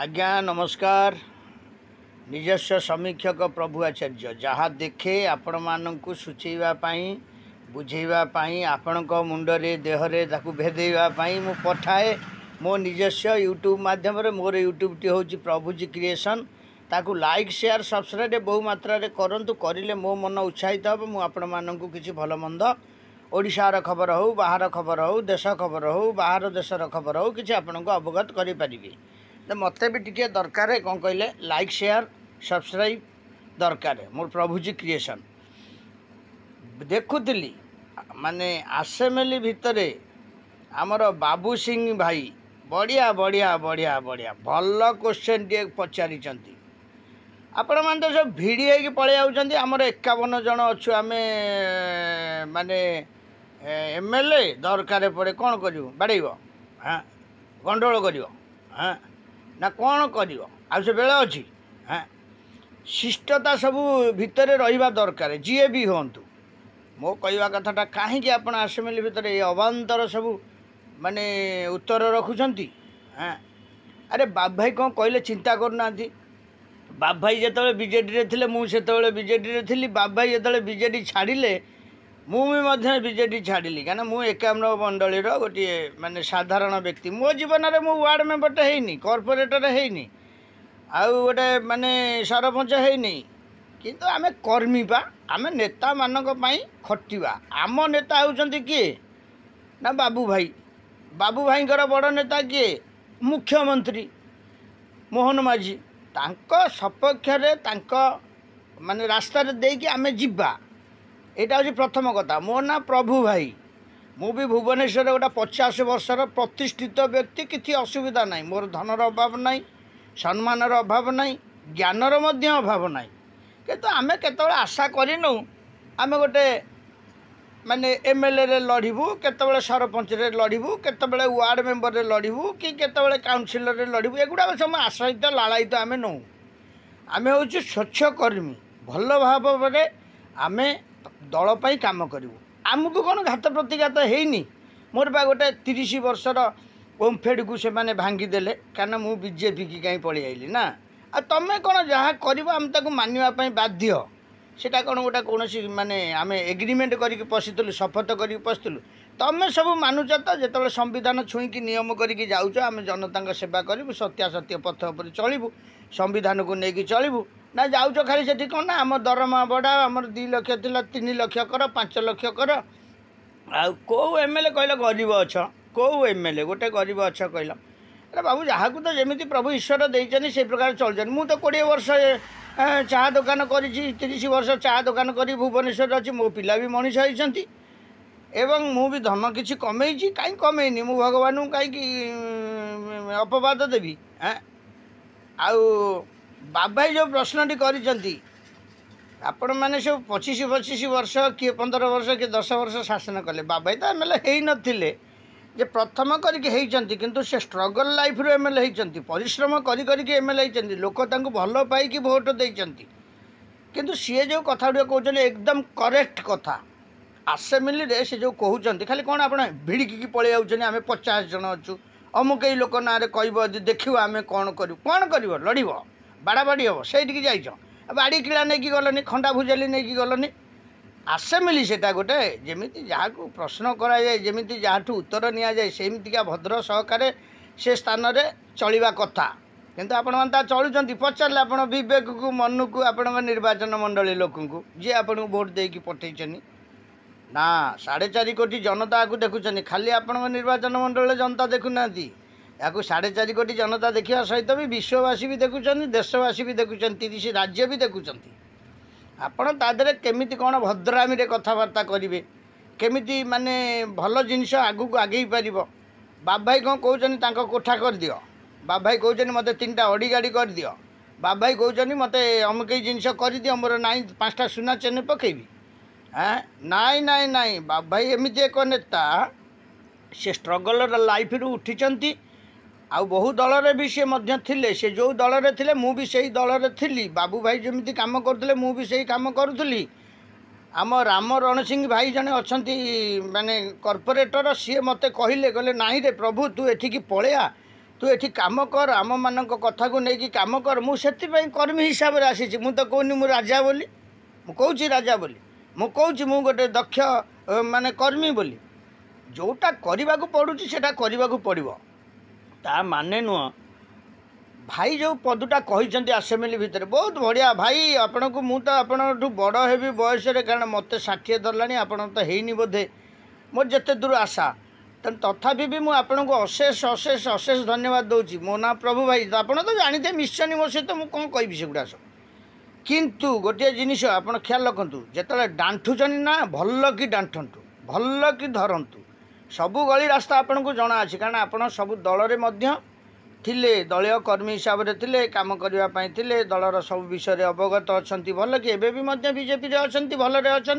आज्ञा नमस्कार। निजस्व समीक्षक प्रभु आचार्य जहाँ देखे आपण मानू सूचेवाई बुझेवाई आपण मुंडरे देहरे भेदेवाई मु पठाए मो निजस्व यूट्यूब माध्यम मोर यूट्यूब टी हूँ प्रभुजी क्रिएशन ताकू लाइक शेयर सब्सक्राइब बहु मात्रा करंतु करिले मो मन उत्साहित हे मुझे किसी भल मंद ओडिशार खबर हो बाहर खबर हो देश खबर हो बाहर देशर खबर हो किसी आपन को अवगत करें तो मत भी टी दरकार कौन कहले लाइक शेयर सब्सक्राइब दरकार मोर प्रभुजी क्रिएशन देखुली माने आसेमेली भितरे आमर बाबू सिंह भाई बढ़िया बढ़िया बढ़िया बढ़िया भल क्वेश्चन टे पचारि आपण मैंने तो सब भिड़ी होगी पलि आउछंती आमर 51 जन अच्छु आम माने एमएलए दरकार पड़े कौन करू बाड़ेब हाँ गंडोल कर हाँ ना कौन कर से बेले अच्छी हाँ शिष्टता सबू भितर रहा दरकार जी भी हूँ मो कहवा कथाटा कहीं आप आसेम्बली भितर ये अवान्तर सबू माने उत्तर रखुंट हाँ अरे बाबू भाई कौन कहले चिंता करना बाबू भाई जिते बीजेडी थे मुझे बीजेडी थी बाबू भाई जिते बीजेडी छाड़िले मुझे बीजेडी छाड़ी कहीं मुझे 51 मंडली गोटे माने साधारण व्यक्ति मो जीवन में मु वार्ड मेंबरटे है कॉर्पोरेटर है आउ गोटे माने सरपंच है किंतु आम कर्मी पा आम नेता मानक खटिवा आम नेता होउछंती किए ना बाबू भाई बड़ नेता किए मुख्यमंत्री मोहन माझी तांको सपक्ष माने रास्ता देकी आम जीवा यहाँ हूँ प्रथम कथा मो ना प्रभु भाई मु भी भुवनेश्वर गोटे 50 वर्षर प्रतिष्ठित व्यक्ति किसी असुविधा ना मोर धनर अभाव ना सम्मानर अभाव ना ज्ञानर अभाव ना किंतु आमे केतबेले आशा करिनु आमे गोटे माने एमएलए रे लड़बू केतबेले सरपंच रे लड़बू केतबेले वार्ड मेंबर रे लड़बू कि केतबेले काउंसिलर रे लड़बू एगुड़ा सब आशायित लालायित आमे नौ आमे हूँ स्वच्छकर्मी भल भाव में आमे दल पाई काम करूँ आमको कौन घात प्रतिघात हैनी मोर बा गोटे 30 वर्षर ओमफेड को से माने भांगीदेले कारण मु बीजेपी की कहीं पलि आइली ना आ तमें कौन जहाँ कर मानवाई बाध्य सेटा कौन गोटे कौन माने आम एग्रीमेंट करके पशिलु शपथ कर पशिलु तमें सब मानुच तो जो संविधान छुईकी नियम करके जाऊच आम जनता सेवा करूँ सत्यासत्य पथ पर चलू संविधान को लेकिन चलू ना जाऊच खाली से कौन ना आम दरमा बढ़ा आमर 2 लाख था 3 लाख कर 5 लाख कर आो एमएलए कहल गरीब अच्छ कौ एमएलए गोटे गरीब अच्छ कहल अरे बाबू जहाँ को तो जमी प्रभु ईश्वर देते से प्रकार चलते मु तो 20 वर्ष चाह दुकान कर 30 वर्ष चाह दुकान कर भुवनेश्वर अच्छी मो पिला भी मनीष होती एवं मु भी धन किसी कमेची कहीं कमेनी मु भगवान कहीं अपवाद देवी हाँ आउ बाबाई जो प्रश्नटी करिसेंती आपण मैंने सब 25 वर्ष किए 15 वर्ष किए 10 वर्ष शासन कले बाबाई तो एमएलए हो नथिले जे प्रथम करके किंतु से स्ट्रगल लाइफ रू एमएलए होती परिश्रम करके एमएलए होती लोक तांको भल पाई भोट देइचंती किंतु सी जो कथा कहते एकदम करेक्ट कथा आसेम्बली रे से जो कहते खाली कौन आप भिड़िकी पलि आउछन आम 50 जन अच्छु अमुक लोक ना कह देखिए आम कौन कर लड़ब बाड़ाबाड़ी हम से जाइछ बाड़ी किला नहीं गलनी खंडा भुजाली नहीं गलनी आसेम्बली सेटा गोटे जमी जहाँ को प्रश्न कराए जमी जहाँ उत्तर नि जाए सेमतिका भद्र सहकार से स्थान में चलवा कथा किंतु आपण मैंने चलुंट पचारे आप विवेक को मन को आपण निर्वाचन मंडली लोक जी आपन भोट देकी पठेचनी ना 4.5 कोटी जनता को देखुं खाली आपण निर्वाचन मंडल जनता देखुना या 4.5 कोटी जनता देखा सहित भी विश्ववासी भी देखुं देशवासी भी देखुं 30 राज्य भी देखुं आपण तादरे केमिति कौन भद्रामी रे कथबार्ता करेंगे केमिति माने भल जिनस आगू को आगे पार बाबू भाई कौन कहते कोठा कर दियो बाबू भाई कहते मत 3टा अड़ी गाड़ी कर दियो बाबू भाई कहते मत अमुक जिनस कर दियो मोर नाई 5टा सुना चेन पकेबी हाँ नाई नाई नाई बाबू भाई एमती एक नेता से स्ट्रगल लाइफ रू उठी आउ बहु दल रे भी सी थिले से जो दल रे थिले मु भी सही दल रे थिली बाबू भाई जमी काम करते मु भी सही काम करुली आम राम रण सिंह भाई जने अच्छी माने कॉर्पोरेटर सी मते कहले कहले नाई रे प्रभु तू एठिकी पलैया तू एठी काम कर आम मान कथा को लेकिन कम कर मुझे कर्मी हिसाब से आसी मु तो कहनी मु राजा बोली मु कहूँ राजा बोली मु कहूँ मु गोटे दक्ष माने कर्मी बोली जोटा करने को पड़ुची सेटा करने को पड़ो ता माने नुह भाई जो पदुटा कहते आसेम्बली भितर बहुत बढ़िया भाई आपण को मु तो आपठू बड़ हेबी बयस कारण मत 60 धरला आपण तो हैनी बोधे मोर जिते दूर आशा तथापि भी मुझे आपन को अशेष अशेष अशेष धन्यवाद दूसरी मो ना प्रभु भाई आप तो जानते मिशन मो सहित मुझे कौन कहि सेगुड़ा सब किंतु गोटे जिनिस आप ख्याल रखु जिते डांठुचन ना भल कि डांठंतु भल कि धरतु सबू गली रास्ता आपन को जना अच्छी कारण आप सब दल में थिले दलीय कर्मी हिसाब से थिले काम करने थिले दलर सब विषय अवगत अच्छा भल कि एवं बीजेपी अच्छा भलरे अच्छा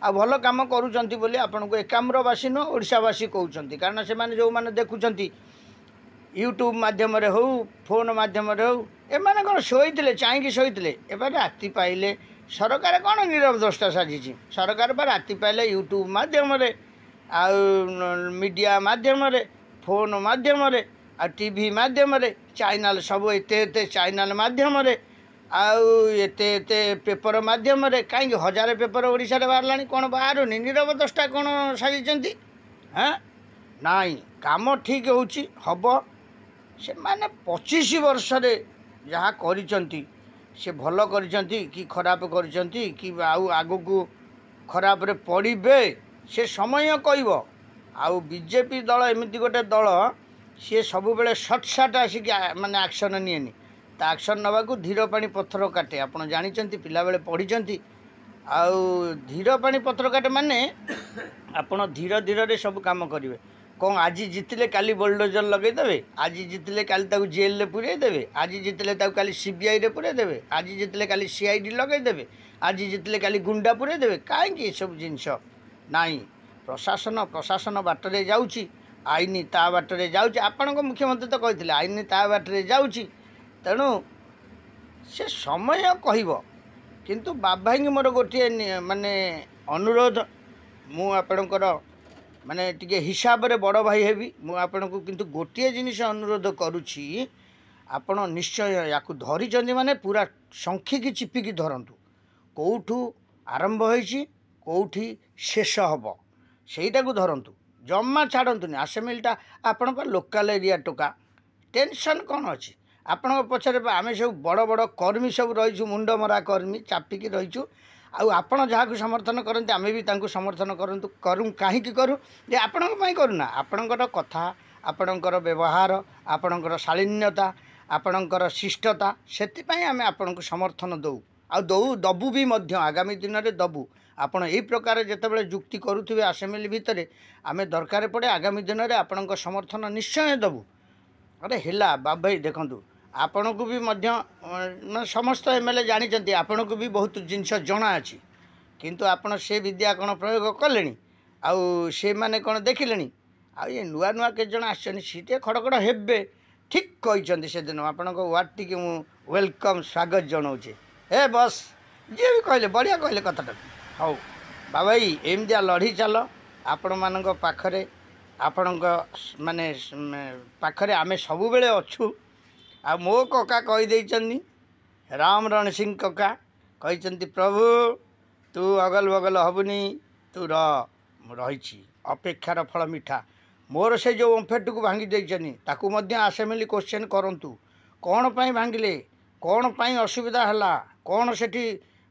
आ भल कम करुँच बोली आपन को एकाम्रवासी नुह ओडावासी कहते कारण से मैंने जो मैंने देखुं यूट्यूब मध्यम हो फोन मध्यम हो एम कौन शोते चाहकी शोते एवं राति पाइले सरकार कौन नीरव द्रष्टा साजिश सरकार राति पाइले यूट्यूब मध्यम आ मीडिया मध्यम फोन मध्यम आ टीवी मध्यम चैनल सब एत चैनल मध्यम आते पेपर मध्यम कहीं 1000 पेपर ओडिशा रे बाहरला कौन बाहर नीरव द्रष्टा कौन साजिंट हाँ नाई काम ठीक होची हब से माने 25 वर्ष रे जहाँ करिसंती से भल करिसंती कि खराब करिसंती कि आगु को खराब रे पड़िबे से समय कहब आउ बीजेपी दल एमती गोटे दल सी सब बेले सटसाट आसिक माने एक्शन निएनी ता एक्शन नवा को धीर पानी पत्थर काटे आपड़ जानते पिला बेले पढ़ी आउ धीर पानी पत्थर काटे माने आपड़ धीरे धीरे सब काम करेंगे कौन आज जितले काली बुलडोजर लगेदेवे आज जितले काली ताकू जेल रे पुरे देवे आज जितले ताकू काली सीबीआई रे पुरे देवे आज जितले काली सीआईडी लगेदेवे आज जितले काली गुंडा पुरे देवे कहीं सब जिनस नाई प्रशासन प्रशासन बाटरे जाउची आईन ता बाटरे जाउची आपण को मुख्यमंत्री तो कहते आईन ता बाटरे जाउची तेणु से समय कहब किंतु बाबाई मोर गोटे माने अनुरोध मु आपणकर माने टिके हिसाब रे बड़ भाई हेबी मु आपण को किंतु गोटे जिनिस अनुरोध करुछि आपण निश्चय याकू धरिचंदी माने पूरा संखिकी चिपिकी धरंतु कोठू आरंभ होईछि कोठी शेष हब सेटा को धरंतु जम्मा छाड़ंतुनी आसेम्बलीटा आपण पर लोकल एरिया टोका टेंशन कौन अच्छी आपण पछरे आम सब बड़ बड़ कर्मी सब रहीचु मुंड मरा कर्मी चापिकी रहीचु आपण जहाँ समर्थन करते आम भी समर्थन करूँ कहीं करूँ जे आपण करूना आपणकर कथा आपणकर व्यवहार आपणकर शालीनता आपणकर शिष्टता से आम आपण को समर्थन दऊ दबू भी मध्य आगामी दिन में दबू आपण यही प्रकार जितेबाला जुक्ति करुवे आसेम्बली भितर आम दरकार पड़े आगामी दिन में आपण समर्थन निश्चय दबू अरे है बाबा देखूँ आपण को भी मध्य समस्त एमएलए जानते आपण को भी बहुत जिनस जना अच्छी किंतु आपण से विद्या कौन प्रयोग कले आउ से माने कौन देखिले आ ये नुआ नुआ के जन आटे खड़खड़ हेबे ठीक कहते से दिन आपण वार्ड टी वेलकम स्वागत जनाऊे हे बस जी भी कहले बढ़िया कहले कथाटा हौ बाबा एमदिया लड़ी चल आपण मान पाखरे आपण माने पाखरे आमे सब बेले अच्छू आ मो कका कहीदे राम रण सिंह कका कहते प्रभु तू अगल बगल हबुनी तू रही अपेक्षार फल मिठा मोर से जो ओम्फेट को भांगी देछनी ताकू मध्य आसेम्बली क्वेश्चन करंतु कौन पाई भांगिले कौन पाई असुविधा हला कौन सेठी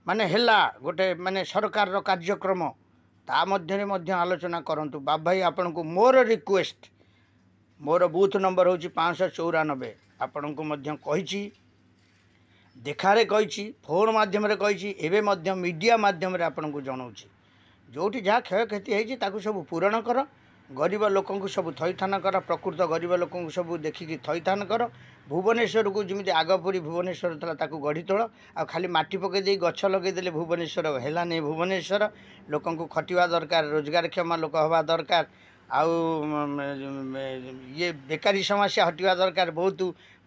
माने हेला गोटे माने सरकार रो कार्यक्रम ता मध्य आलोचना करंतु बाबा भाई आपन को मोर रिक्वेस्ट मोर बूथ नंबर होची 594 आपन को मध्य कहिछि देखारे कहिछि फोन माध्यम रे कहिछि एबे मध्य मीडिया माध्यम रे आपन को जणाउछि जोठी जहाँ क्षय क्षति होइछि ताकू सब पूरण कर गरीब लोक सब थईथान कर प्रकृत गरीब लोक सब देखिकी थईथान कर भुवनेश्वर को जमी आगपुरी भुवनेश्वर था ताकू गढ़ी तोल आ खाली माटी पकई दे गछ लगेदे भुवनेश्वर है नहीं भुवनेश्वर लोक खटिया दरकार रोजगारक्षम लोक हवा दरकार आउ ये बेकारी समस्या हटिया दरकार बहुत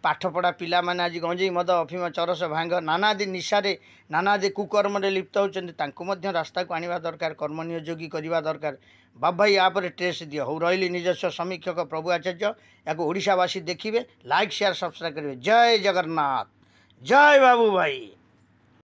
पाठपढ़ा पिला माने आज गंजेई मद अफिम चरस भांग नानादि निशारे नानादि कुकर्म लिप्त होती रास्ता को आने दरकार कर्म नियोगी करवा दरकार बाबू भाई यहाँ टेस्ट दियो हो रही निजस्व समीक्षक प्रभु आचार्य या ओडावासी देखिए लाइक शेयर सब्सक्राइब करेंगे। जय जगन्नाथ जय बाबू भाई।